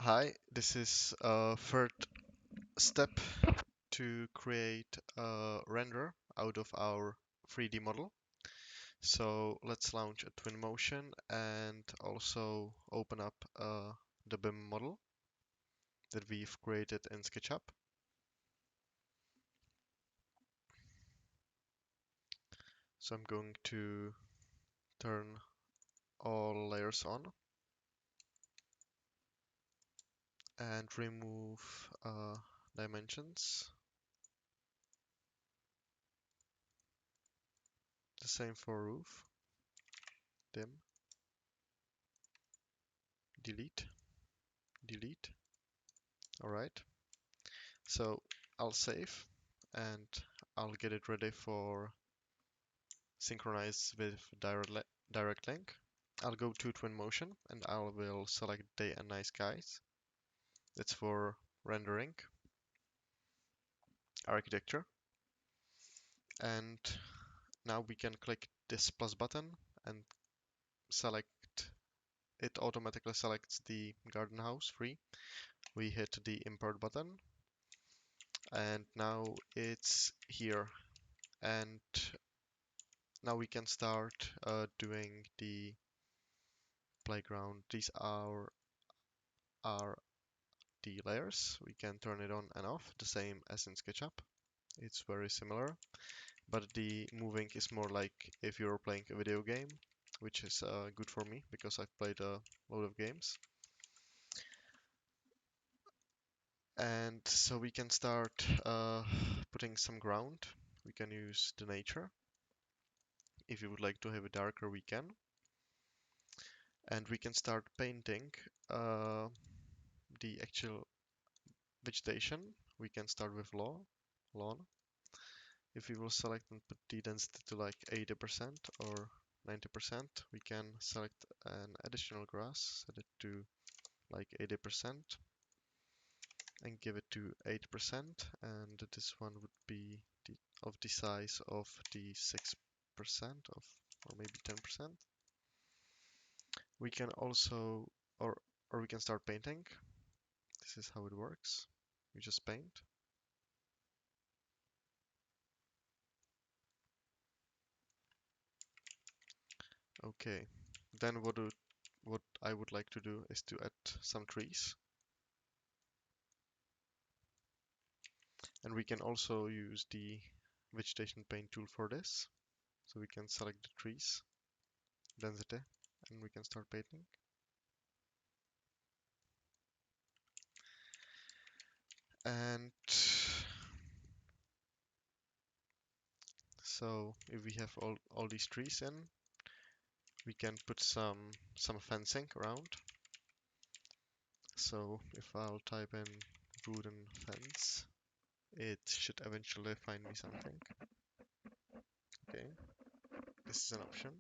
Hi, this is a third step to create a render out of our 3D model. So let's launch a Twinmotion and also open up the BIM model that we've created in SketchUp. So I'm going to turn all layers on and remove dimensions. The same for roof. Dim, delete, delete. All right. So I'll save and I'll get it ready for synchronize with direct link. I'll go to Twinmotion and I will select day and night skies. That's for rendering architecture. And now we can click this plus button and select it automatically selects the garden house free. We hit the import button and now it's here. And now we can start doing the playground. These are the layers. We can turn it on and off, the same as in SketchUp. It's very similar, but the moving is more like if you're playing a video game, which is good for me because I've played a lot of games. And so we can start putting some ground. We can use the nature. If you would like to have it darker, we can. And we can start painting the actual vegetation. We can start with lawn. If we will select and put the density to like 80% or 90%, we can select an additional grass, set it to like 80% and give it to 8%. And this one would be of the size of the 6% of, or maybe 10%. We can also, or we can start painting. This is how it works. You just paint. Okay, then what I would like to do is to add some trees. And we can also use the vegetation paint tool for this. So we can select the trees, density, and we can start painting. And so if we have all these trees in, we can put some fencing around. So if I'll type in wooden fence, it should eventually find me something. Okay, this is an option.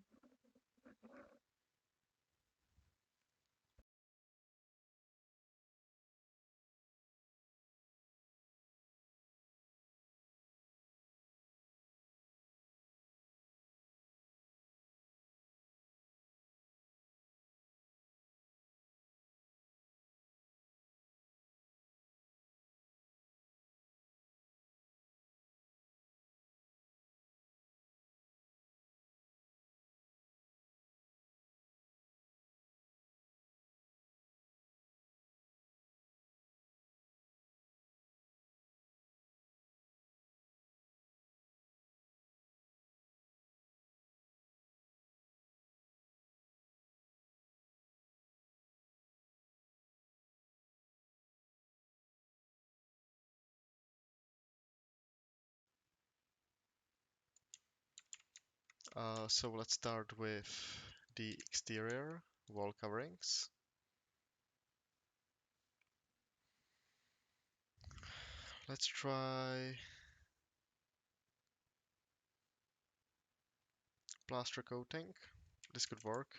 So let's start with the exterior wall coverings. Let's try plaster coating. This could work.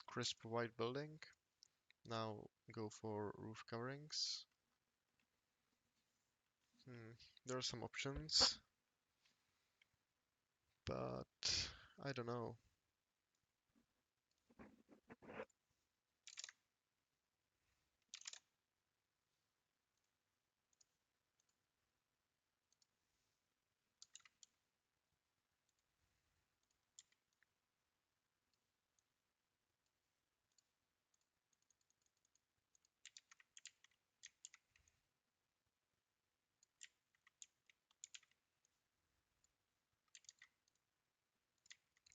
Crisp white building. Now go for roof coverings. There are some options, but I don't know.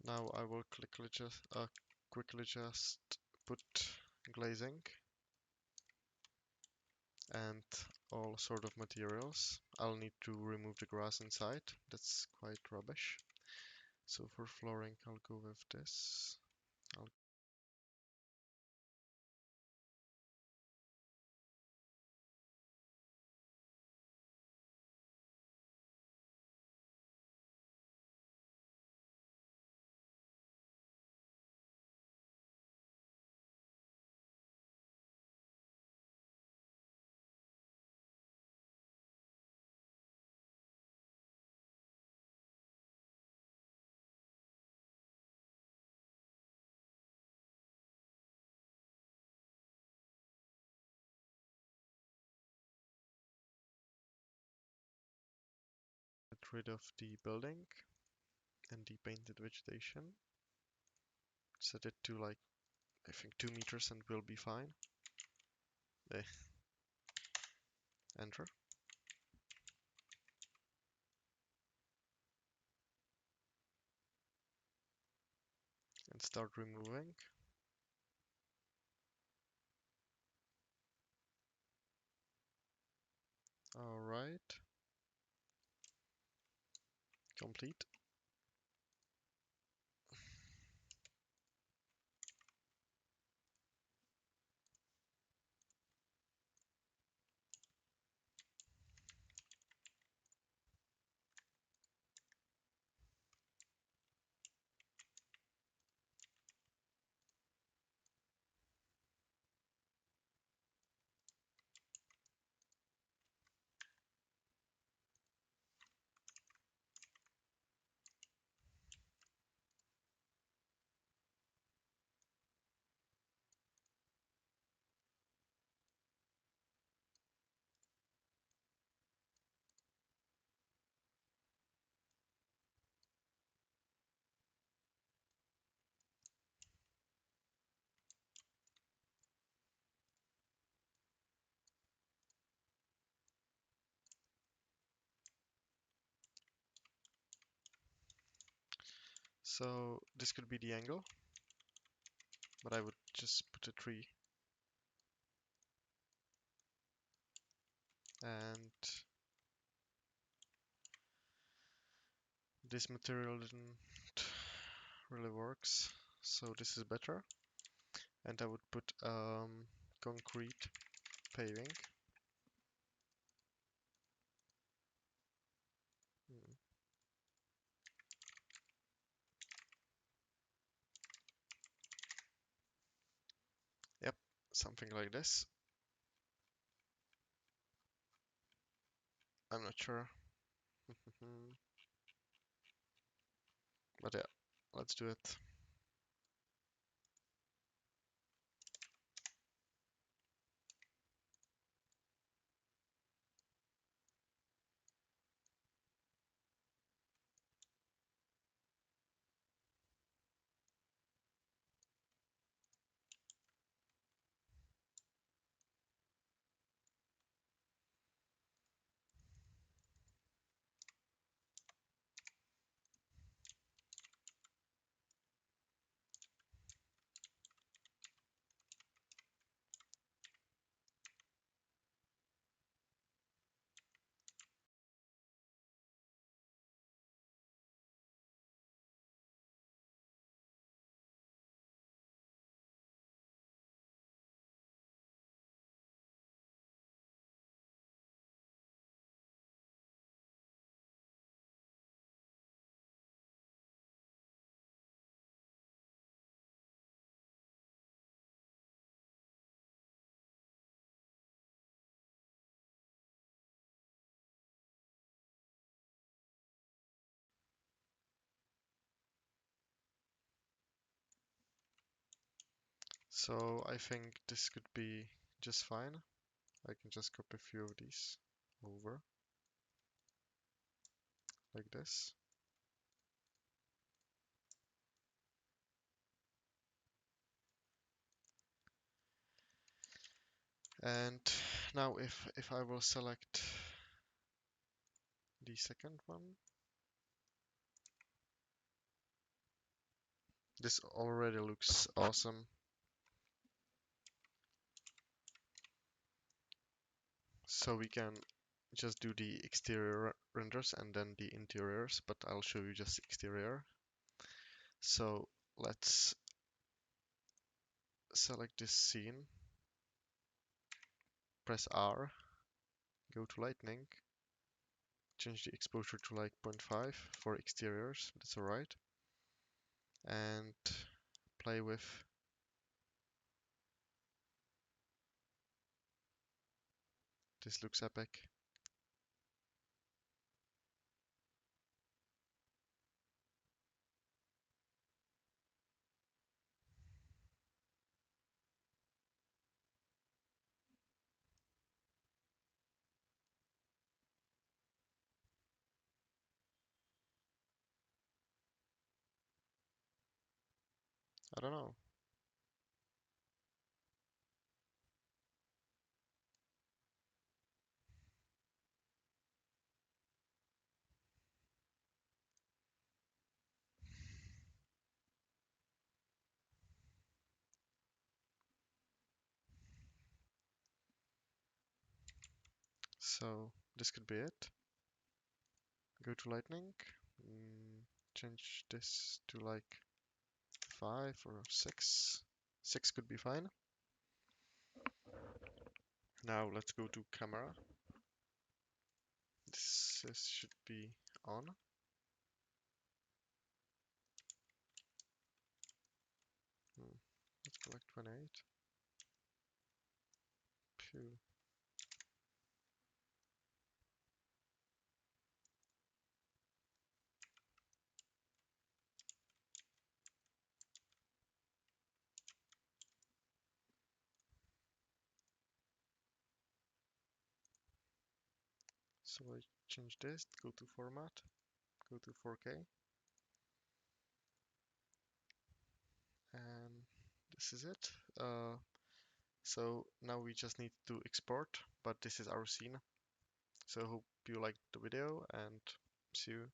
Now I will quickly just put glazing and all sort of materials. I'll need to remove the grass inside. That's quite rubbish. So for flooring, I'll go with this. I'll get rid of the building and the painted vegetation. Set it to like, I think 2 meters and we'll be fine. Enter. And start removing. Alright. Complete. So this could be the angle, but I would just put a 3. And this material didn't really works, so this is better. And I would put concrete paving. Hmm. Yep, something like this. I'm not sure. But yeah, let's do it. So I think this could be just fine. I can just copy a few of these over like this. And now if I will select the second one, This already looks awesome. So we can just do the exterior renders and then the interiors, but I'll show you just exterior. So let's select this scene, press R, go to lightning, change the exposure to like 0.5 for exteriors, that's alright. And play with this, looks epic. I don't know. So this could be it. Go to lightning, mm, change this to like 5 or 6. 6 could be fine. Now let's go to camera. This should be on. Let's select 28. Phew. So I change this, go to format, go to 4K, and this is it. So now we just need to export, but this is our scene. So hope you liked the video and see you